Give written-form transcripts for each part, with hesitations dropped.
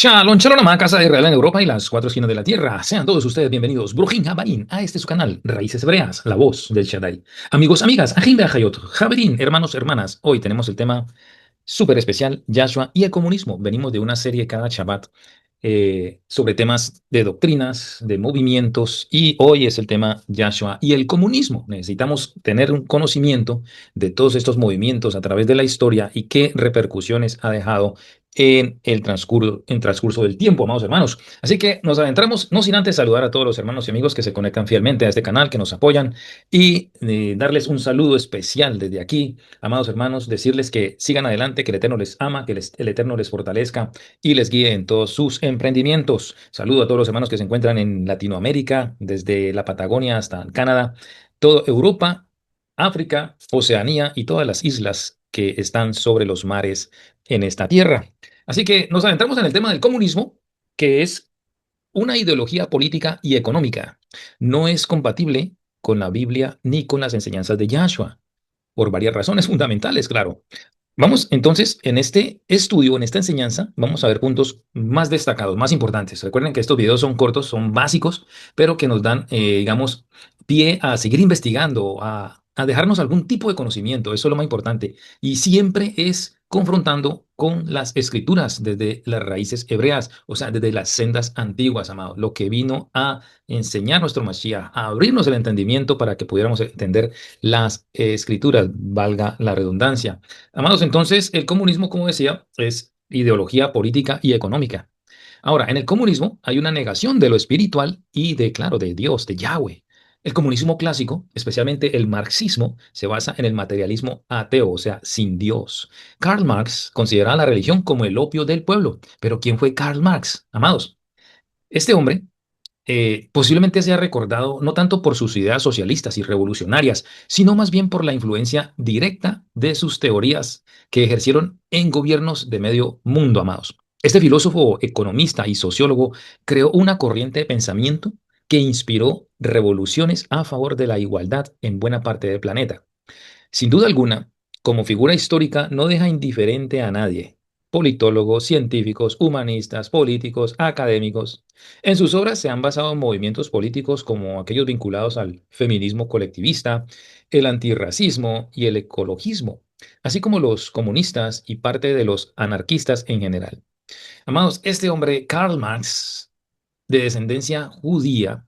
Shalom, shalom, amada casa de Israel en Europa y las cuatro esquinas de la tierra. Sean todos ustedes bienvenidos, Brujín Habarín, a este su canal, Raíces Hebreas, la voz del Shaddai. Amigos, amigas, Ajim Be'achayot, Javerín, hermanos, hermanas, hoy tenemos el tema súper especial, Yahshua y el comunismo. Venimos de una serie cada Shabbat sobre temas de doctrinas, de movimientos, y hoy es el tema Yahshua y el comunismo. Necesitamos tener un conocimiento de todos estos movimientos a través de la historia y qué repercusiones ha dejado en transcurso del tiempo, amados hermanos. Así que nos adentramos, no sin antes saludar a todos los hermanos y amigos que se conectan fielmente a este canal, que nos apoyan, y darles un saludo especial desde aquí, amados hermanos, decirles que sigan adelante, que el Eterno les ama, que el Eterno les fortalezca y les guíe en todos sus emprendimientos. Saludo a todos los hermanos que se encuentran en Latinoamérica, desde la Patagonia hasta Canadá, toda Europa, África, Oceanía y todas las islas que están sobre los mares en esta tierra. Así que nos adentramos en el tema del comunismo, que es una ideología política y económica. No es compatible con la Biblia ni con las enseñanzas de Yahshua, por varias razones fundamentales, claro. Vamos entonces, en este estudio, en esta enseñanza, vamos a ver puntos más destacados, más importantes. Recuerden que estos videos son cortos, son básicos, pero que nos dan, digamos, pie a seguir investigando, a dejarnos algún tipo de conocimiento. Eso es lo más importante. Y siempre es confrontando con las escrituras desde las raíces hebreas, o sea, desde las sendas antiguas, amados, lo que vino a enseñar nuestro Mashiach, a abrirnos el entendimiento para que pudiéramos entender las escrituras, valga la redundancia. Amados, entonces el comunismo, como decía, es ideología política y económica. Ahora, en el comunismo hay una negación de lo espiritual y de, claro, de Dios, de Yahweh. El comunismo clásico, especialmente el marxismo, se basa en el materialismo ateo, o sea, sin Dios. Karl Marx consideraba la religión como el opio del pueblo. Pero ¿quién fue Karl Marx? Amados, este hombre posiblemente sea recordado no tanto por sus ideas socialistas y revolucionarias, sino más bien por la influencia directa de sus teorías que ejercieron en gobiernos de medio mundo, amados. Este filósofo, economista y sociólogo creó una corriente de pensamiento que inspiró revoluciones a favor de la igualdad en buena parte del planeta. Sin duda alguna, como figura histórica no deja indiferente a nadie. Politólogos, científicos, humanistas, políticos, académicos. En sus obras se han basado en movimientos políticos como aquellos vinculados al feminismo colectivista, el antirracismo y el ecologismo, así como los comunistas y parte de los anarquistas en general. Amados, este hombre, Karl Marx, de descendencia judía,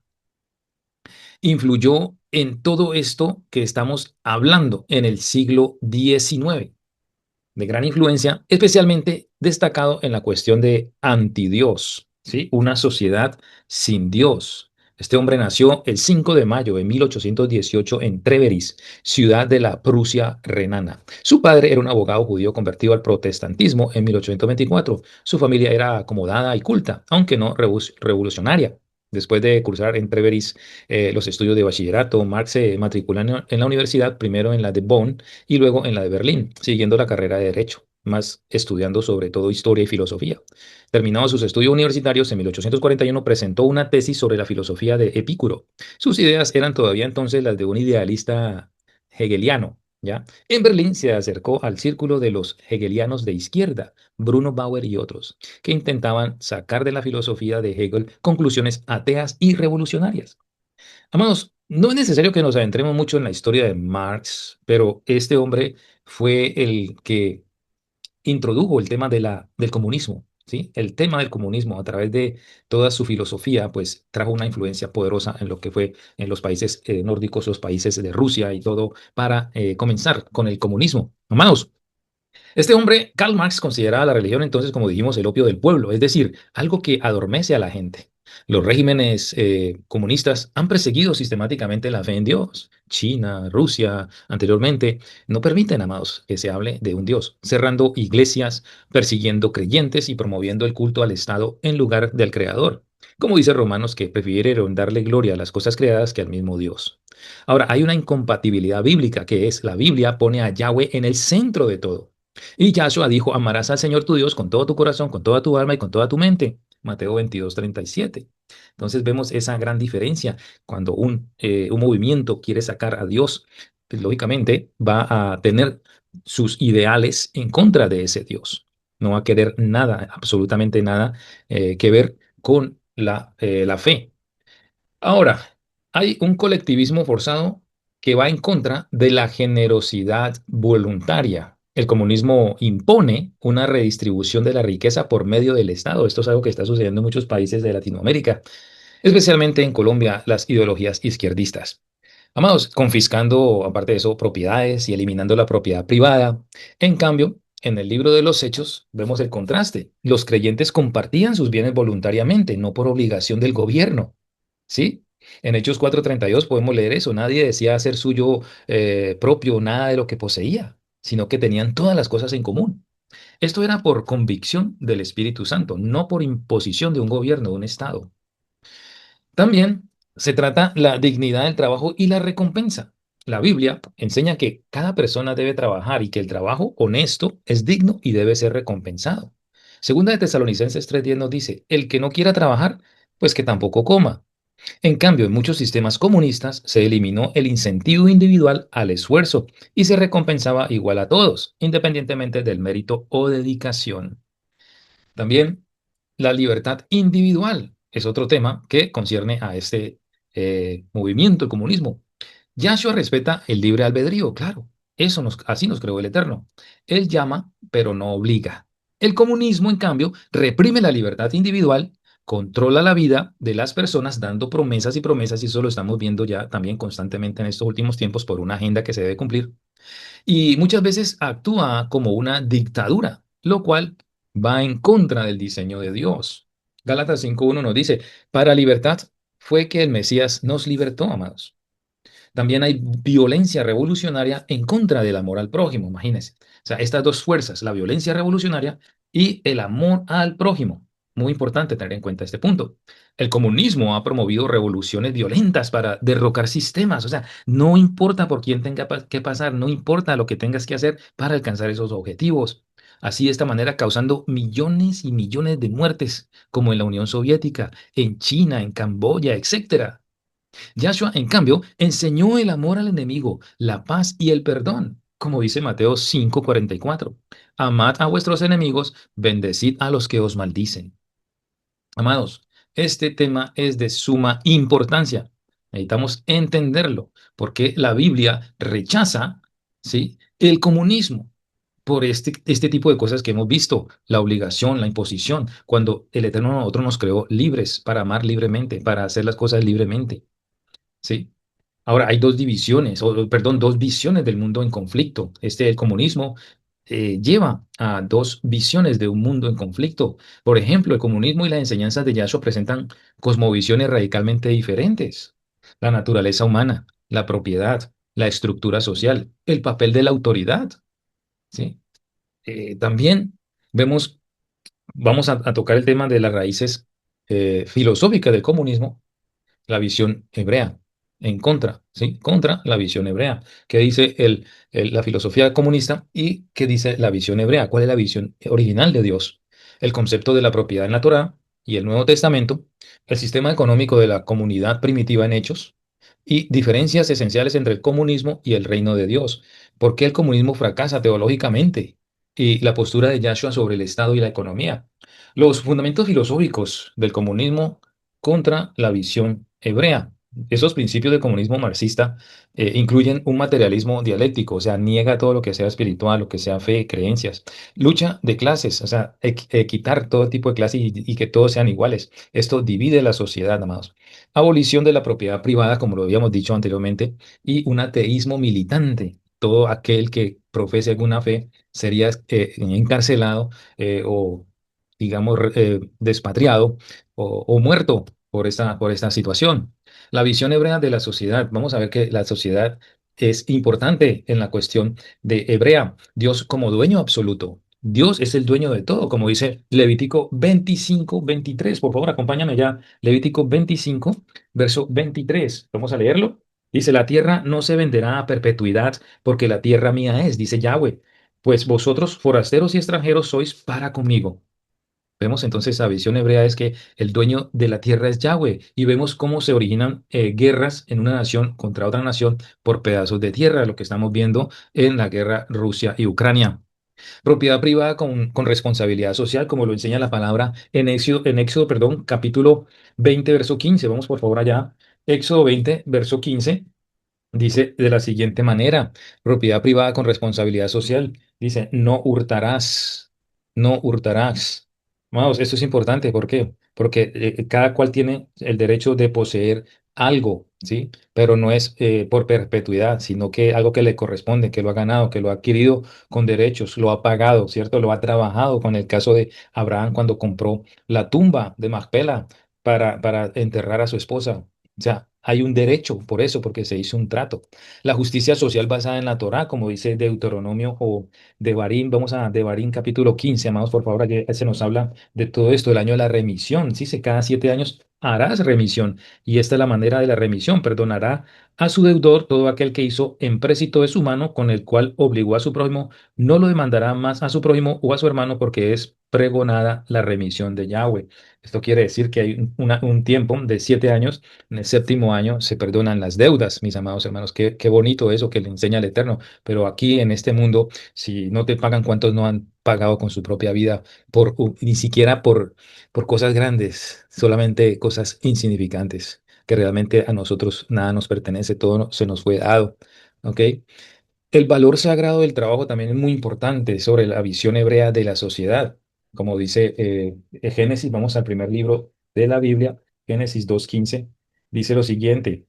influyó en todo esto que estamos hablando en el siglo XIX, de gran influencia, especialmente destacado en la cuestión de antidios, ¿sí? Una sociedad sin Dios. Este hombre nació el 5 de mayo de 1818 en Treveris, ciudad de la Prusia renana. Su padre era un abogado judío convertido al protestantismo en 1824. Su familia era acomodada y culta, aunque no revolucionaria. Después de cursar en Treveris los estudios de bachillerato, Marx se matriculó en la universidad, primero en la de Bonn y luego en la de Berlín, siguiendo la carrera de Derecho, más estudiando sobre todo historia y filosofía. Terminados sus estudios universitarios, en 1841 presentó una tesis sobre la filosofía de Epicuro. Sus ideas eran todavía entonces las de un idealista hegeliano. ¿Ya? En Berlín se acercó al círculo de los hegelianos de izquierda, Bruno Bauer y otros, que intentaban sacar de la filosofía de Hegel conclusiones ateas y revolucionarias. Amados, no es necesario que nos adentremos mucho en la historia de Marx, pero este hombre fue el que introdujo el tema del comunismo, ¿sí? El tema del comunismo a través de toda su filosofía, pues trajo una influencia poderosa en lo que fue en los países nórdicos, los países de Rusia y todo, para comenzar con el comunismo. Amados, este hombre, Karl Marx, consideraba la religión entonces, como dijimos, el opio del pueblo, es decir, algo que adormece a la gente. Los regímenes comunistas han perseguido sistemáticamente la fe en Dios. China, Rusia, anteriormente, no permiten, amados, que se hable de un Dios, cerrando iglesias, persiguiendo creyentes y promoviendo el culto al Estado en lugar del Creador. Como dice Romanos, que prefirieron darle gloria a las cosas creadas que al mismo Dios. Ahora, hay una incompatibilidad bíblica, que es la Biblia pone a Yahweh en el centro de todo. Y Yahshua dijo, amarás al Señor tu Dios con todo tu corazón, con toda tu alma y con toda tu mente. Mateo 22:37. Entonces vemos esa gran diferencia. Cuando un movimiento quiere sacar a Dios, pues, lógicamente va a tener sus ideales en contra de ese Dios. no va a querer nada, absolutamente nada que ver con la fe. Ahora, hay un colectivismo forzado que va en contra de la generosidad voluntaria. El comunismo impone una redistribución de la riqueza por medio del Estado. Esto es algo que está sucediendo en muchos países de Latinoamérica, especialmente en Colombia, las ideologías izquierdistas. Amados, confiscando, aparte de eso, propiedades y eliminando la propiedad privada. En cambio, en el libro de los Hechos vemos el contraste. Los creyentes compartían sus bienes voluntariamente, no por obligación del gobierno. ¿Sí? En Hechos 4:32 podemos leer eso. Nadie decía hacer suyo propio nada de lo que poseía, sino que tenían todas las cosas en común. Esto era por convicción del Espíritu Santo, no por imposición de un gobierno, de un Estado. También se trata la dignidad del trabajo y la recompensa. La Biblia enseña que cada persona debe trabajar y que el trabajo honesto es digno y debe ser recompensado. Segunda de Tesalonicenses 3:10 nos dice, el que no quiera trabajar, pues que tampoco coma. En cambio, en muchos sistemas comunistas se eliminó el incentivo individual al esfuerzo y se recompensaba igual a todos, independientemente del mérito o dedicación. También la libertad individual es otro tema que concierne a este movimiento, el comunismo. Yahshua respeta el libre albedrío, claro. Así nos creó el Eterno. Él llama, pero no obliga. El comunismo, en cambio, reprime la libertad individual, controla la vida de las personas dando promesas y promesas, y eso lo estamos viendo ya también constantemente en estos últimos tiempos por una agenda que se debe cumplir y muchas veces actúa como una dictadura, lo cual va en contra del diseño de Dios. Gálatas 5:1 nos dice, para libertad fue que el Mesías nos libertó, amados. También hay violencia revolucionaria en contra del amor al prójimo, imagínense. O sea, estas dos fuerzas, la violencia revolucionaria y el amor al prójimo. Muy importante tener en cuenta este punto. El comunismo ha promovido revoluciones violentas para derrocar sistemas. O sea, no importa por quién tenga que pasar, no importa lo que tengas que hacer para alcanzar esos objetivos. Así, de esta manera, causando millones y millones de muertes, como en la Unión Soviética, en China, en Camboya, etcétera. Yahshua, en cambio, enseñó el amor al enemigo, la paz y el perdón, como dice Mateo 5:44. Amad a vuestros enemigos, bendecid a los que os maldicen. Amados, este tema es de suma importancia. Necesitamos entenderlo, porque la Biblia rechaza, ¿sí?, el comunismo por este tipo de cosas que hemos visto, la obligación, la imposición, cuando el Eterno a nosotros nos creó libres para amar libremente, para hacer las cosas libremente. ¿Sí? Ahora, hay dos divisiones, perdón, dos visiones del mundo en conflicto. El comunismo lleva a dos visiones de un mundo en conflicto. Por ejemplo, el comunismo y las enseñanzas de Yahshua presentan cosmovisiones radicalmente diferentes. La naturaleza humana, la propiedad, la estructura social, el papel de la autoridad, ¿sí? También vemos, vamos a tocar el tema de las raíces filosóficas del comunismo, la visión hebrea, en contra, ¿sí? Contra la visión hebrea. ¿Qué dice la filosofía comunista y qué dice la visión hebrea? ¿Cuál es la visión original de Dios? El concepto de la propiedad en la Torá y el Nuevo Testamento, el sistema económico de la comunidad primitiva en Hechos y diferencias esenciales entre el comunismo y el reino de Dios. ¿Por qué el comunismo fracasa teológicamente? Y la postura de Yahshua sobre el Estado y la economía. Los fundamentos filosóficos del comunismo contra la visión hebrea. Esos principios del comunismo marxista incluyen un materialismo dialéctico, o sea, niega todo lo que sea espiritual, lo que sea fe, creencias. Lucha de clases, o sea, quitar todo tipo de clases y que todos sean iguales. Esto divide la sociedad, amados. Abolición de la propiedad privada, como lo habíamos dicho anteriormente, y un ateísmo militante. Todo aquel que profese alguna fe sería encarcelado o, digamos, despatriado o muerto por esta situación. La visión hebrea de la sociedad. Vamos a ver que la sociedad es importante en la cuestión de hebrea. Dios como dueño absoluto. Dios es el dueño de todo, como dice Levítico 25:23. Por favor, acompáñame ya. Levítico 25, verso 23. Vamos a leerlo. Dice, la tierra no se venderá a perpetuidad, porque la tierra mía es, dice Yahweh. Pues vosotros, forasteros y extranjeros, sois para conmigo. Vemos entonces la visión hebrea es que el dueño de la tierra es Yahweh y vemos cómo se originan guerras en una nación contra otra nación por pedazos de tierra, lo que estamos viendo en la guerra Rusia y Ucrania. Propiedad privada con responsabilidad social, como lo enseña la palabra en Éxodo, perdón, capítulo 20, verso 15. Vamos por favor allá. Éxodo 20, verso 15. Dice de la siguiente manera, propiedad privada con responsabilidad social. Dice, no hurtarás, no hurtarás. Vamos, esto es importante. ¿Por qué? Porque cada cual tiene el derecho de poseer algo, ¿sí? Pero no es por perpetuidad, sino que algo que le corresponde, que lo ha ganado, que lo ha adquirido con derechos, lo ha pagado, ¿cierto? Lo ha trabajado, con el caso de Abraham cuando compró la tumba de Macpela para enterrar a su esposa. O sea, hay un derecho por eso, porque se hizo un trato. La justicia social basada en la Torá, como dice Deuteronomio o Devarim, vamos a Devarim capítulo 15, amados, por favor, aquí se nos habla de todo esto, el año de la remisión. Sí, cada 7 años harás remisión. Y esta es la manera de la remisión. Perdonará a su deudor todo aquel que hizo empréstito de su mano, con el cual obligó a su prójimo, no lo demandará más a su prójimo o a su hermano, porque es pregonada la remisión de Yahweh. Esto quiere decir que hay un tiempo de 7 años. En el séptimo año se perdonan las deudas, mis amados hermanos. Qué bonito eso que le enseña el Eterno. Pero aquí en este mundo, si no te pagan, ¿cuántos no han pagado con su propia vida ni siquiera por cosas grandes, solamente cosas insignificantes, que realmente a nosotros nada nos pertenece, todo se nos fue dado? ¿Ok? El valor sagrado del trabajo también es muy importante sobre la visión hebrea de la sociedad. Como dice Génesis, vamos al primer libro de la Biblia, Génesis 2:15, dice lo siguiente: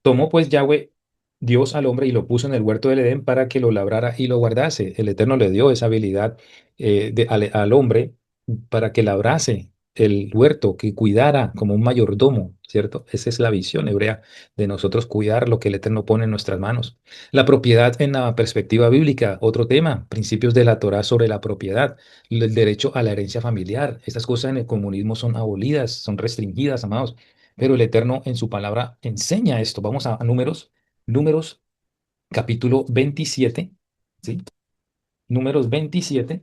tomó pues Yahweh Dios al hombre y lo puso en el huerto del Edén para que lo labrara y lo guardase. El Eterno le dio esa habilidad al hombre para que labrase el huerto, que cuidara como un mayordomo, ¿cierto? Esa es la visión hebrea de nosotros, cuidar lo que el Eterno pone en nuestras manos. La propiedad en la perspectiva bíblica, otro tema, principios de la Torá sobre la propiedad, el derecho a la herencia familiar. Estas cosas en el comunismo son abolidas, son restringidas, amados, pero el Eterno en su palabra enseña esto. Vamos a Números capítulo 27, ¿sí? Números 27,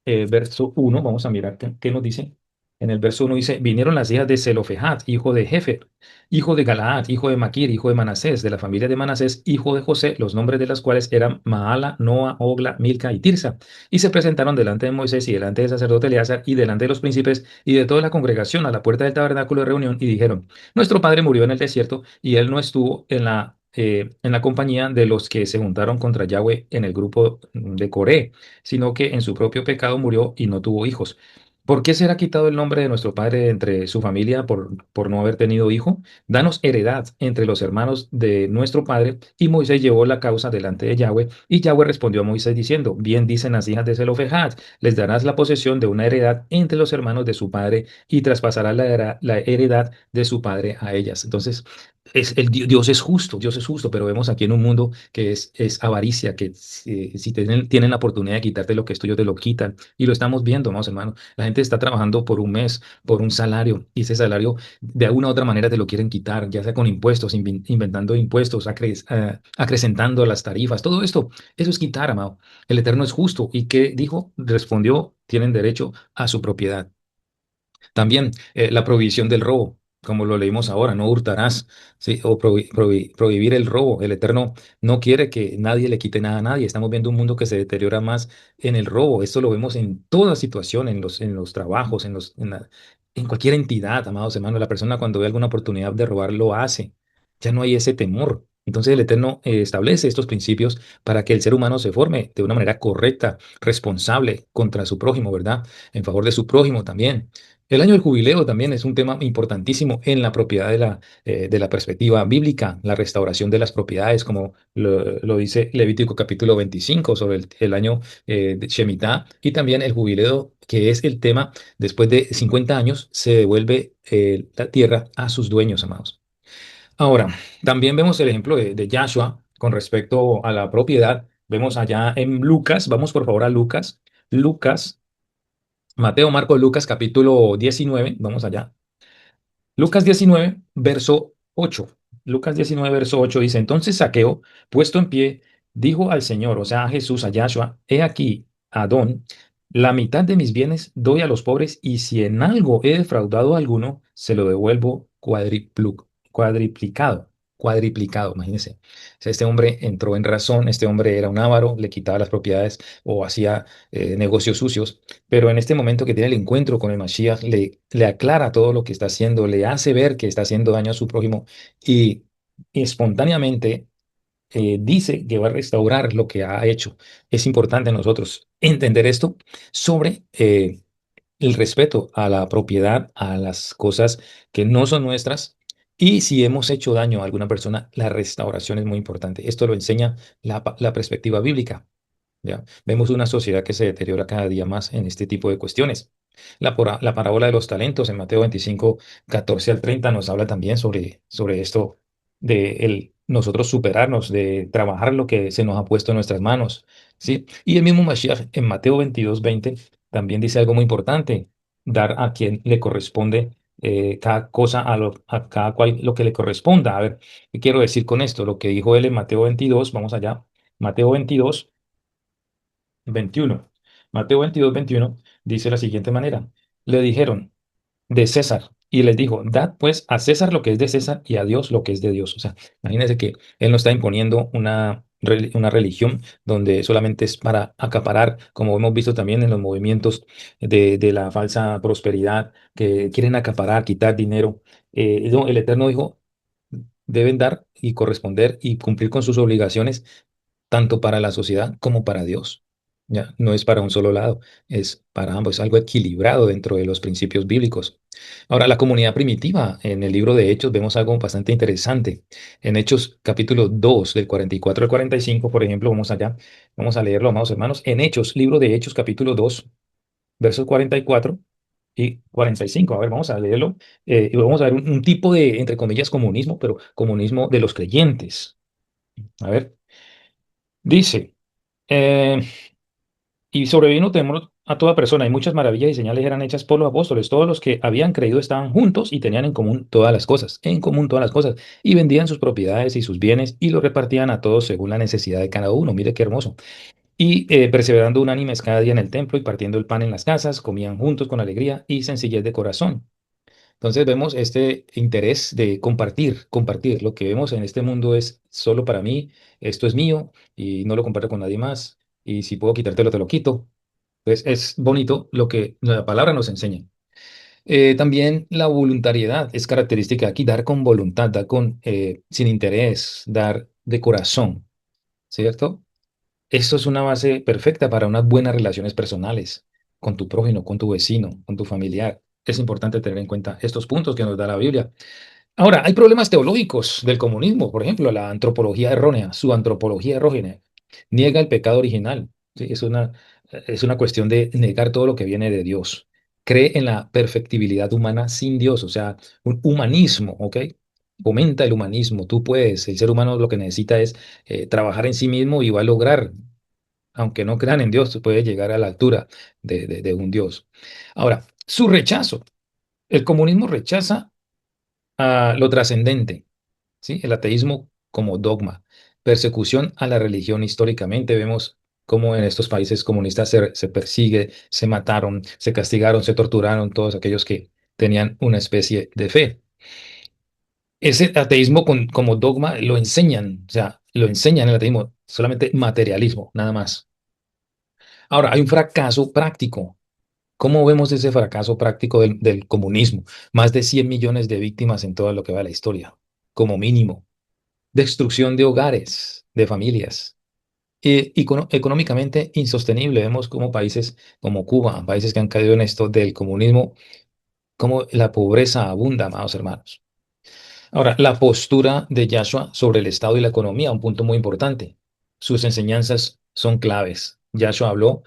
verso 1, vamos a mirar qué nos dice. En el verso 1 dice, vinieron las hijas de Zelofehad, hijo de Jefer, hijo de Galaad, hijo de Maquir, hijo de Manasés, de la familia de Manasés, hijo de José, los nombres de las cuales eran Maala, Noa, Ogla, Milca y Tirsa. Y se presentaron delante de Moisés y delante del sacerdote Eleazar y delante de los príncipes y de toda la congregación a la puerta del tabernáculo de reunión y dijeron, nuestro padre murió en el desierto y él no estuvo en la compañía de los que se juntaron contra Yahweh en el grupo de Coré, sino que en su propio pecado murió y no tuvo hijos. ¿Por qué será quitado el nombre de nuestro padre de entre su familia por no haber tenido hijo? Danos heredad entre los hermanos de nuestro padre. Y Moisés llevó la causa delante de Yahweh. Y Yahweh respondió a Moisés diciendo, bien dicen las hijas de Zelofehad, les darás la posesión de una heredad entre los hermanos de su padre y traspasará la heredad de su padre a ellas. Entonces, Dios es justo, pero vemos aquí en un mundo que es avaricia, que si tienen la oportunidad de quitarte lo que es tuyo, te lo quitan. Y lo estamos viendo, vamos, hermano. La gente está trabajando por un mes, por un salario, y ese salario de alguna u otra manera te lo quieren quitar, ya sea con impuestos, inventando impuestos, acrecentando las tarifas, todo esto, eso es quitar, amado. El Eterno es justo. ¿Y qué dijo? Respondió, tienen derecho a su propiedad. También la prohibición del robo, como lo leímos ahora, no hurtarás, ¿sí? O prohibir el robo. El Eterno no quiere que nadie le quite nada a nadie. Estamos viendo un mundo que se deteriora más en el robo. Esto lo vemos en toda situación, en los trabajos, en cualquier entidad, amados hermanos. La persona cuando ve alguna oportunidad de robar lo hace. Ya no hay ese temor. Entonces el Eterno establece estos principios para que el ser humano se forme de una manera correcta, responsable contra su prójimo, ¿verdad? En favor de su prójimo también. El año del jubileo también es un tema importantísimo en la propiedad de la perspectiva bíblica, la restauración de las propiedades, como lo dice Levítico capítulo 25 sobre el año de Shemitah, y también el jubileo, que es el tema, después de 50 años, se devuelve la tierra a sus dueños, amados. Ahora, también vemos el ejemplo de Yahshua con respecto a la propiedad. Vemos allá en Lucas, vamos por favor a Lucas. Lucas Mateo, Marcos, Lucas, capítulo 19, vamos allá. Lucas 19, verso 8. Lucas 19, verso 8 dice, entonces Zaqueo, puesto en pie, dijo al Señor, o sea, a Jesús, a Yahshua, he aquí, Adón, la mitad de mis bienes doy a los pobres y si en algo he defraudado a alguno, se lo devuelvo cuadriplicado. cuadriplicado, imagínense. O sea, este hombre entró en razón, este hombre era un avaro, le quitaba las propiedades o hacía negocios sucios, pero en este momento que tiene el encuentro con el Mashiach, le aclara todo lo que está haciendo, le hace ver que está haciendo daño a su prójimo y espontáneamente dice que va a restaurar lo que ha hecho. Es importante nosotros entender esto sobre el respeto a la propiedad, a las cosas que no son nuestras. Y si hemos hecho daño a alguna persona, la restauración es muy importante. Esto lo enseña la perspectiva bíblica. ¿Ya? Vemos una sociedad que se deteriora cada día más en este tipo de cuestiones. La parábola de los talentos en Mateo 25 14 al 30 nos habla también sobre esto de nosotros superarnos, de trabajar lo que se nos ha puesto en nuestras manos, ¿sí? Y el mismo Mashiach en Mateo 22 20 también dice algo muy importante, dar a quien le corresponde cada cosa, a cada cual lo que le corresponda. A ver, ¿qué quiero decir con esto? Lo que dijo él en Mateo 22, vamos allá, Mateo 22 21. Mateo 22 21 dice de la siguiente manera. Le dijeron de César y les dijo, dad pues a César lo que es de César y a Dios lo que es de Dios. O sea, imagínense que él no está imponiendo una religión donde solamente es para acaparar, como hemos visto también en los movimientos de la falsa prosperidad, que quieren acaparar, quitar dinero. No, el Eterno dijo, deben dar y corresponder y cumplir con sus obligaciones tanto para la sociedad como para Dios. Ya, no es para un solo lado, es para ambos, es algo equilibrado dentro de los principios bíblicos. Ahora, la comunidad primitiva, en el libro de Hechos vemos algo bastante interesante. En Hechos capítulo 2 del 44 al 45, por ejemplo, vamos allá, vamos a leerlo, amados hermanos. En Hechos, libro de Hechos capítulo 2 versos 44 y 45. A ver, vamos a leerlo. Y vamos a ver un tipo de, entre comillas, comunismo, pero comunismo de los creyentes. A ver, dice... eh, Y sobrevino temor a toda persona, y muchas maravillas y señales eran hechas por los apóstoles. Todos los que habían creído estaban juntos y tenían en común todas las cosas, y vendían sus propiedades y sus bienes y los repartían a todos según la necesidad de cada uno. Mire qué hermoso. Y perseverando unánimes cada día en el templo y partiendo el pan en las casas, comían juntos con alegría y sencillez de corazón. Entonces vemos este interés de compartir, compartir. Lo que vemos en este mundo es solo para mí, esto es mío y no lo comparto con nadie más. Y si puedo quitártelo, te lo quito. Pues es bonito lo que la palabra nos enseña. También la voluntariedad es característica aquí, dar con voluntad, dar sin interés, dar de corazón, ¿cierto? Esto es una base perfecta para unas buenas relaciones personales con tu prójimo, con tu vecino, con tu familiar. Es importante tener en cuenta estos puntos que nos da la Biblia. Ahora, hay problemas teológicos del comunismo, por ejemplo, la antropología errónea, su antropología errónea, niega el pecado original. ¿Sí? Es una cuestión de negar todo lo que viene de Dios. Cree en la perfectibilidad humana sin Dios, o sea, un humanismo, ¿ok? Fomenta el humanismo. Tú puedes, el ser humano lo que necesita es trabajar en sí mismo y va a lograr, aunque no crean en Dios, puede llegar a la altura de un Dios. Ahora, su rechazo. El comunismo rechaza a lo trascendente, ¿sí? El ateísmo como dogma, persecución a la religión históricamente. Vemos cómo en estos países comunistas se persigue, se mataron, se castigaron, se torturaron todos aquellos que tenían una especie de fe. Ese ateísmo como dogma lo enseñan, o sea, lo enseñan el ateísmo, solamente materialismo, nada más. Ahora, hay un fracaso práctico. ¿Cómo vemos ese fracaso práctico del comunismo? Más de 100 millones de víctimas en todo lo que va de la historia, como mínimo. Destrucción de hogares, de familias. Económicamente insostenible. Vemos como países como Cuba, países que han caído en esto del comunismo, como la pobreza abunda, amados hermanos. Ahora, la postura de Yahshua sobre el Estado y la economía, un punto muy importante. Sus enseñanzas son claves. Yahshua habló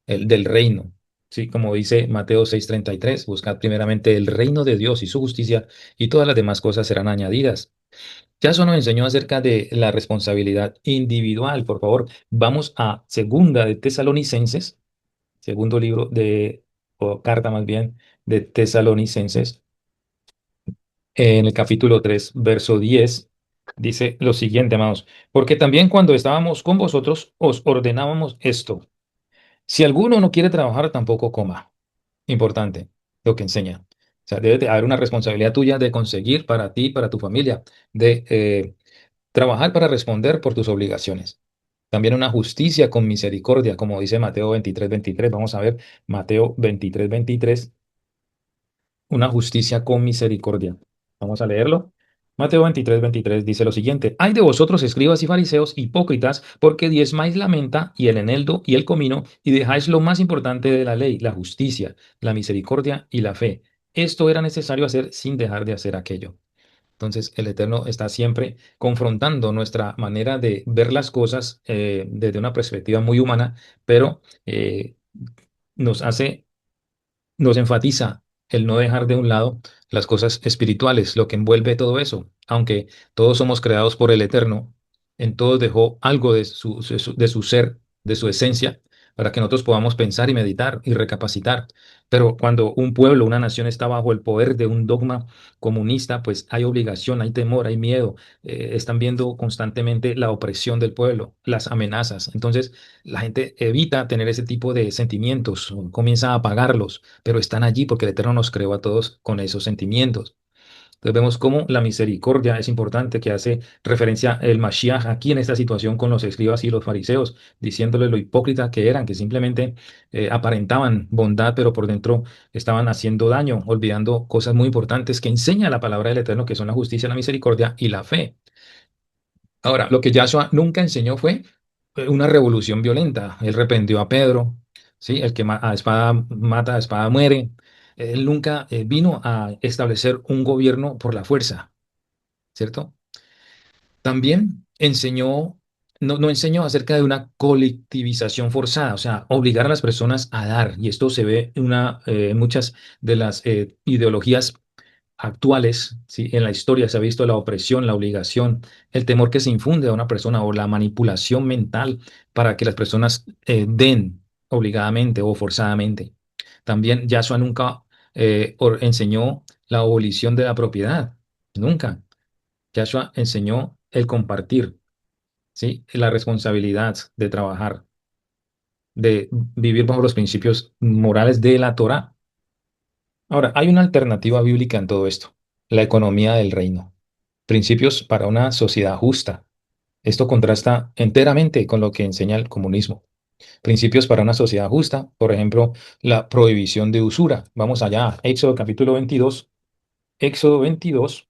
del reino. Sí, como dice Mateo 6:33, buscad primeramente el reino de Dios y su justicia, y todas las demás cosas serán añadidas. Ya eso nos enseñó acerca de la responsabilidad individual. Por favor, vamos a Segunda de Tesalonicenses, segundo libro o carta más bien, de Tesalonicenses, en el capítulo 3 verso 10 dice lo siguiente, amados, porque también cuando estábamos con vosotros os ordenábamos esto. Si alguno no quiere trabajar, tampoco coma. Importante lo que enseña. O sea, debe de haber una responsabilidad tuya de conseguir para ti, para tu familia, de Trabajar para responder por tus obligaciones. También una justicia con misericordia, como dice Mateo 23:23. Vamos a ver Mateo 23:23, una justicia con misericordia. Vamos a leerlo. Mateo 23:23 dice lo siguiente: Ay de vosotros, escribas y fariseos, hipócritas, porque diezmáis la menta y el eneldo y el comino, y dejáis lo más importante de la ley, la justicia, la misericordia y la fe. Esto era necesario hacer sin dejar de hacer aquello. Entonces, el Eterno está siempre confrontando nuestra manera de ver las cosas desde una perspectiva muy humana, pero nos hace nos enfatiza el no dejar de un lado las cosas espirituales, lo que envuelve todo eso. Aunque todos somos creados por el Eterno, en todos dejó algo de su ser, de su esencia, para que nosotros podamos pensar y meditar y recapacitar. Pero cuando un pueblo, una nación está bajo el poder de un dogma comunista, pues hay obligación, hay temor, hay miedo. Están viendo constantemente la opresión del pueblo, las amenazas. Entonces, la gente evita tener ese tipo de sentimientos, o comienza a apagarlos, pero están allí porque el Eterno nos creó a todos con esos sentimientos. Entonces vemos cómo la misericordia es importante, que hace referencia el Mashiach aquí en esta situación con los escribas y los fariseos, diciéndoles lo hipócrita que eran, que simplemente aparentaban bondad, pero por dentro estaban haciendo daño, olvidando cosas muy importantes que enseña la palabra del Eterno, que son la justicia, la misericordia y la fe. Ahora, lo que Yahshua nunca enseñó fue una revolución violenta. Él reprendió a Pedro, ¿sí? El que a espada mata, a espada muere. Él nunca vino a establecer un gobierno por la fuerza, ¿cierto? También enseñó, no enseñó acerca de una colectivización forzada, o sea, obligar a las personas a dar. Y esto se ve en muchas de las ideologías actuales, ¿sí? En la historia se ha visto la opresión, la obligación, el temor que se infunde a una persona o la manipulación mental para que las personas den obligadamente o forzadamente. También Yahshua nunca enseñó la abolición de la propiedad, nunca. Yahshua enseñó el compartir, ¿sí? La responsabilidad de trabajar, de vivir bajo los principios morales de la Torá. Ahora, hay una alternativa bíblica en todo esto, la economía del reino. Principios para una sociedad justa. Esto contrasta enteramente con lo que enseña el comunismo. Principios para una sociedad justa, por ejemplo, la prohibición de usura. Vamos allá, Éxodo capítulo 22, Éxodo 22,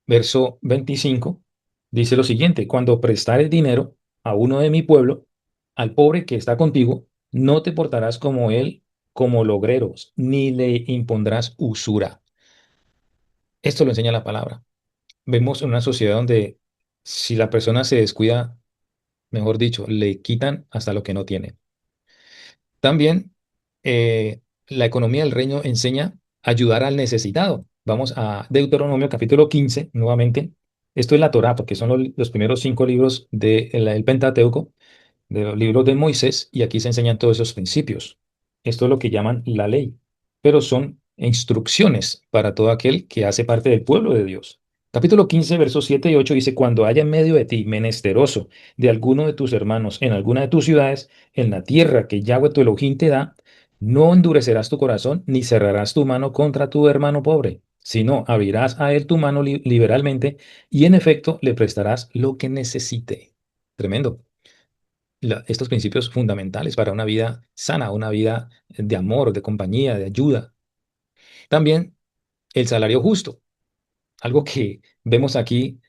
verso 25, dice lo siguiente: Cuando prestares dinero a uno de mi pueblo, al pobre que está contigo, no te portarás como él, como logreros, ni le impondrás usura. Esto lo enseña la palabra. Vemos una sociedad donde si la persona se descuida, mejor dicho, le quitan hasta lo que no tiene. También la economía del reino enseña a ayudar al necesitado. Vamos a Deuteronomio capítulo 15 nuevamente. Esto es la Torá, porque son los primeros 5 libros del Pentateuco, de los libros de Moisés, y aquí se enseñan todos esos principios. Esto es lo que llaman la ley, pero son instrucciones para todo aquel que hace parte del pueblo de Dios. Capítulo 15, versos 7 y 8 dice: Cuando haya en medio de ti menesteroso de alguno de tus hermanos en alguna de tus ciudades, en la tierra que Yahweh tu Elohim te da, no endurecerás tu corazón ni cerrarás tu mano contra tu hermano pobre, sino abrirás a él tu mano liberalmente y en efecto le prestarás lo que necesite. Tremendo. Estos principios fundamentales para una vida sana, una vida de amor, de compañía, de ayuda. También el salario justo, algo que vemos aquí,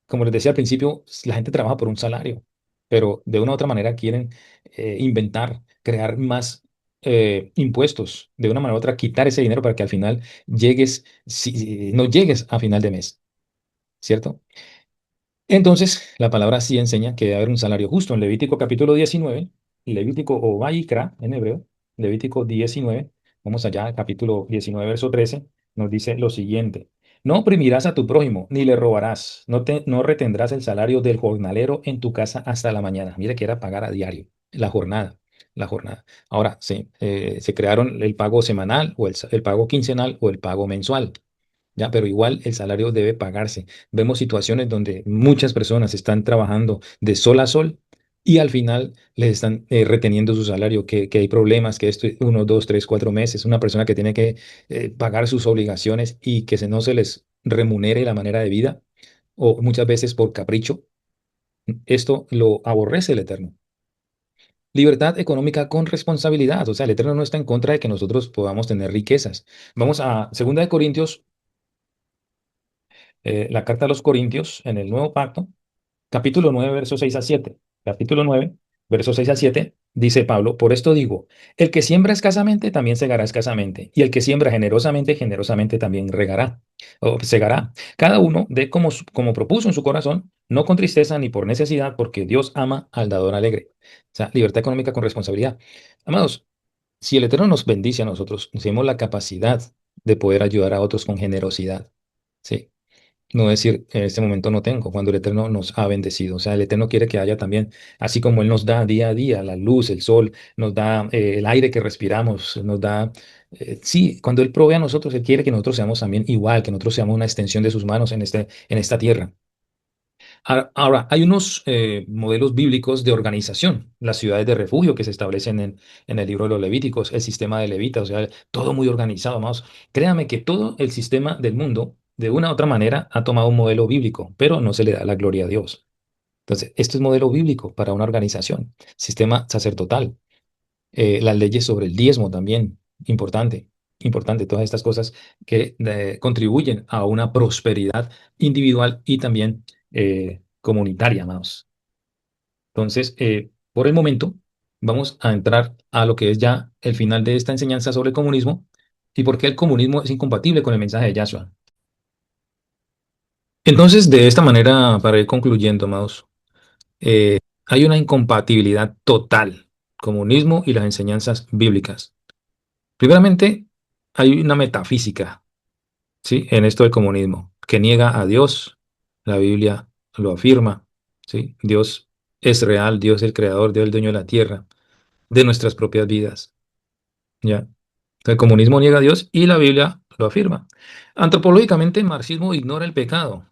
como les decía al principio, la gente trabaja por un salario, pero de una u otra manera quieren inventar, crear más impuestos, de una manera u otra quitar ese dinero para que al final no llegues a final de mes, ¿cierto? Entonces, la palabra sí enseña que debe haber un salario justo. En Levítico capítulo 19, Levítico o Vaikra en hebreo, Levítico 19, vamos allá, capítulo 19, verso 13, nos dice lo siguiente: No oprimirás a tu prójimo, ni le robarás, no retendrás el salario del jornalero en tu casa hasta la mañana. Mire que era pagar a diario, la jornada, la jornada. Ahora, se crearon el pago semanal o el pago quincenal o el pago mensual. Ya, pero igual el salario debe pagarse. Vemos situaciones donde muchas personas están trabajando de sol a sol y al final les están reteniendo su salario, que hay problemas, que esto 1, 2, 3, 4 meses, una persona que tiene que pagar sus obligaciones y que no se les remunere la manera de vida o muchas veces por capricho, esto lo aborrece el Eterno. Libertad económica con responsabilidad, o sea, el Eterno no está en contra de que nosotros podamos tener riquezas. Vamos a Segunda de Corintios, la carta a los Corintios en el Nuevo Pacto. Capítulo 9 versos 6 a 7. Capítulo 9 versos 6 a 7, dice Pablo, por esto digo, el que siembra escasamente también segará escasamente, y el que siembra generosamente, generosamente también regará o segará. Cada uno de como propuso en su corazón, no con tristeza ni por necesidad, porque Dios ama al dador alegre. O sea, libertad económica con responsabilidad. Amados, si el Eterno nos bendice a nosotros, tenemos la capacidad de poder ayudar a otros con generosidad. Sí. No decir, en este momento no tengo, cuando el Eterno nos ha bendecido. O sea, el Eterno quiere que haya también, así como Él nos da día a día la luz, el sol, nos da el aire que respiramos, nos da, sí, cuando Él provee a nosotros, Él quiere que nosotros seamos también igual, que nosotros seamos una extensión de sus manos en esta tierra. Ahora, hay unos modelos bíblicos de organización, las ciudades de refugio que se establecen en el libro de los Levíticos, el sistema de levitas, o sea, todo muy organizado, vamos. Créame que todo el sistema del mundo, de una u otra manera, ha tomado un modelo bíblico, pero no se le da la gloria a Dios. Entonces, esto es modelo bíblico para una organización, sistema sacerdotal, las leyes sobre el diezmo también, importante, importante, todas estas cosas que contribuyen a una prosperidad individual y también comunitaria, amados. Entonces, por el momento, vamos a entrar a lo que es ya el final de esta enseñanza sobre el comunismo y por qué el comunismo es incompatible con el mensaje de Yahshua. Entonces, de esta manera, para ir concluyendo, amados, eh, hay una incompatibilidad total, comunismo y las enseñanzas bíblicas. Primeramente, hay una metafísica, ¿sí? En esto del comunismo, que niega a Dios. La Biblia lo afirma, ¿sí? Dios es real, Dios es el creador, Dios es el dueño de la tierra, de nuestras propias vidas, ¿ya? El comunismo niega a Dios y la Biblia lo afirma. Antropológicamente, el marxismo ignora el pecado.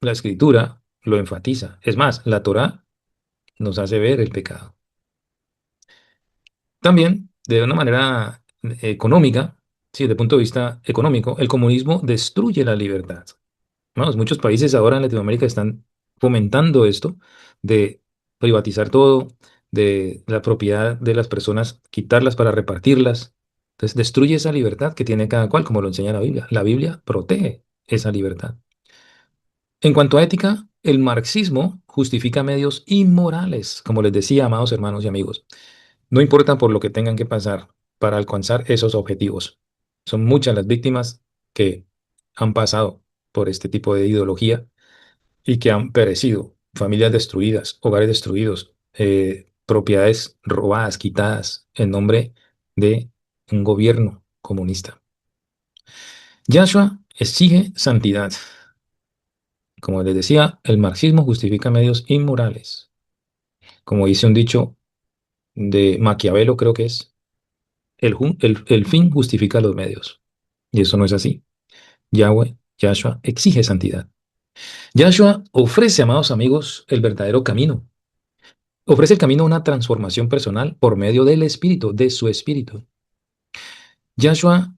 La escritura lo enfatiza. Es más, la Torá nos hace ver el pecado. También, de una manera económica, sí, desde el punto de vista económico, el comunismo destruye la libertad. Vamos, muchos países ahora en Latinoamérica están fomentando esto de privatizar todo, de la propiedad de las personas, quitarlas para repartirlas. Entonces, destruye esa libertad que tiene cada cual, como lo enseña la Biblia. La Biblia protege esa libertad. En cuanto a ética, el marxismo justifica medios inmorales, como les decía, amados hermanos y amigos. No importa por lo que tengan que pasar para alcanzar esos objetivos. Son muchas las víctimas que han pasado por este tipo de ideología y que han perecido. Familias destruidas, hogares destruidos, propiedades robadas, quitadas en nombre de un gobierno comunista. Yahshua exige santidad. Como les decía, el marxismo justifica medios inmorales. Como dice un dicho de Maquiavelo, creo que es, el fin justifica los medios. Y eso no es así. Yahweh, Yahshua, exige santidad. Yahshua ofrece, amados amigos, el verdadero camino. Ofrece el camino a una transformación personal por medio del Espíritu, de su Espíritu. Yahshua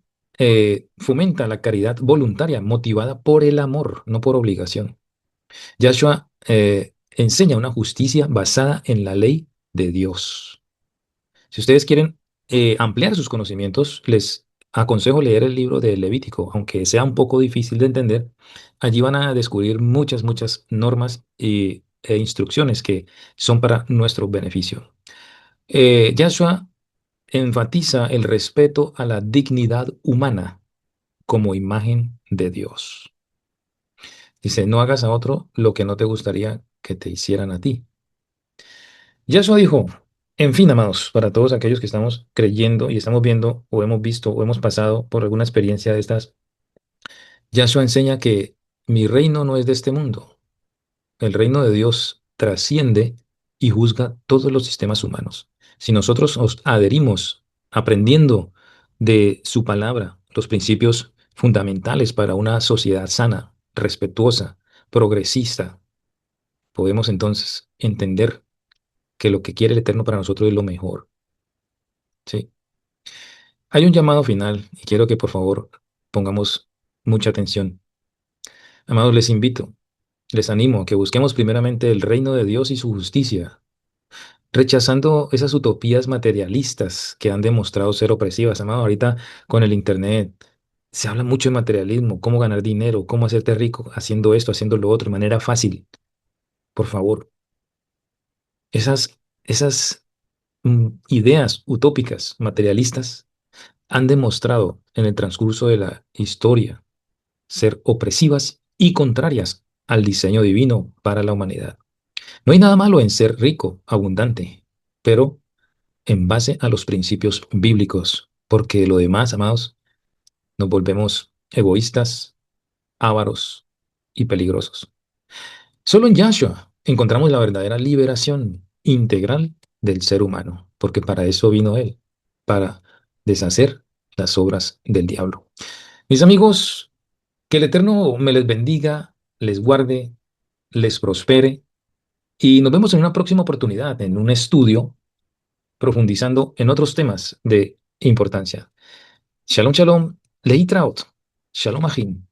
fomenta la caridad voluntaria, motivada por el amor, no por obligación. Yahshua enseña una justicia basada en la ley de Dios. Si ustedes quieren ampliar sus conocimientos, les aconsejo leer el libro de Levítico, aunque sea un poco difícil de entender. Allí van a descubrir muchas, muchas normas e instrucciones que son para nuestro beneficio. Yahshua enfatiza el respeto a la dignidad humana como imagen de Dios. Dice, no hagas a otro lo que no te gustaría que te hicieran a ti. Yahshua dijo, en fin, amados, para todos aquellos que estamos creyendo y estamos viendo o hemos visto o hemos pasado por alguna experiencia de estas, Yahshua enseña que mi reino no es de este mundo. El reino de Dios trasciende y juzga todos los sistemas humanos. Si nosotros nos adherimos aprendiendo de su palabra, los principios fundamentales para una sociedad sana, respetuosa, progresista, podemos entonces entender que lo que quiere el Eterno para nosotros es lo mejor. ¿Sí? Hay un llamado final y quiero que por favor pongamos mucha atención. Amados, les invito. Les animo a que busquemos primeramente el reino de Dios y su justicia, rechazando esas utopías materialistas que han demostrado ser opresivas. Amado, ahorita con el Internet se habla mucho de materialismo, cómo ganar dinero, cómo hacerte rico haciendo esto, haciendo lo otro de manera fácil. Por favor, esas ideas utópicas, materialistas, han demostrado en el transcurso de la historia ser opresivas y contrarias al diseño divino para la humanidad. No hay nada malo en ser rico, abundante, pero en base a los principios bíblicos, porque de lo demás, amados, nos volvemos egoístas, ávaros y peligrosos. Solo en Yahshua encontramos la verdadera liberación integral del ser humano, porque para eso vino Él, para deshacer las obras del diablo. Mis amigos, que el Eterno me les bendiga, les guarde, les prospere y nos vemos en una próxima oportunidad, en un estudio profundizando en otros temas de importancia. Shalom, shalom, Leitraot, Shalom Ahim.